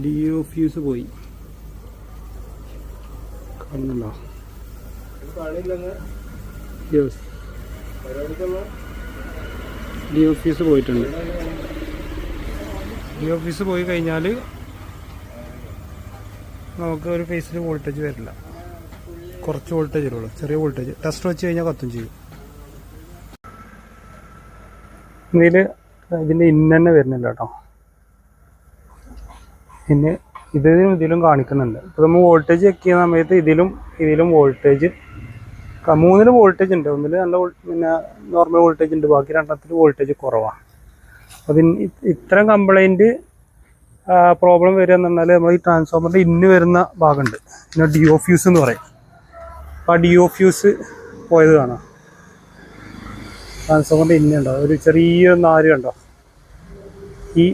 DO fuse പോയി കാണുന്നുണ്ടോ? DO fuse പോയിട്ടുണ്ട്. ഡിഒ ഫ്യൂസ് പോയി കഴിഞ്ഞാൽ നമുക്ക് ഒരു ഫേസിൽ വോൾട്ടേജ് വരില്ല, കുറച്ച് വോൾട്ടേജ് വരുള്ളൂ, ചെറിയ വോൾട്ടേജ്. ടെസ്റ്റർ വെച്ച് കഴിഞ്ഞാൽ കത്തും ചെയ്യും. ഇതിൻ്റെ ഇന്നെ വരുന്നില്ല കേട്ടോ. പിന്നെ ഇതിലും കാണിക്കുന്നുണ്ട്. ഇപ്പോൾ നമ്മൾ വോൾട്ടേജ് ചെക്ക് ചെയ്യുന്ന സമയത്ത് ഇതിലും വോൾട്ടേജ്, മൂന്നിലും വോൾട്ടേജ് ഉണ്ട്. ഒന്നിൽ നല്ല പിന്നെ നോർമൽ വോൾട്ടേജ് ഉണ്ട്, ബാക്കി രണ്ടെണ്ണത്തിൽ വോൾട്ടേജ് കുറവാണ്. അപ്പം ഇത്തരം കംപ്ലൈൻറ്റ് പ്രോബ്ലം വരിക എന്ന് പറഞ്ഞാൽ നമ്മൾ ഈ ട്രാൻസ്ഫോമറിൻ്റെ ഇന്ന് വരുന്ന ഭാഗമുണ്ട്, പിന്നെ ഡിഒ ഫ്യൂസ് എന്ന് പറയും. അപ്പോൾ ആ ഡിഒ ഫ്യൂസ് പോയത് കാണാം. ട്രാൻസ്ഫോമറിൻ്റെ ഇന്നുണ്ടോ ഒരു ചെറിയ നാര് കണ്ടോ? ഈ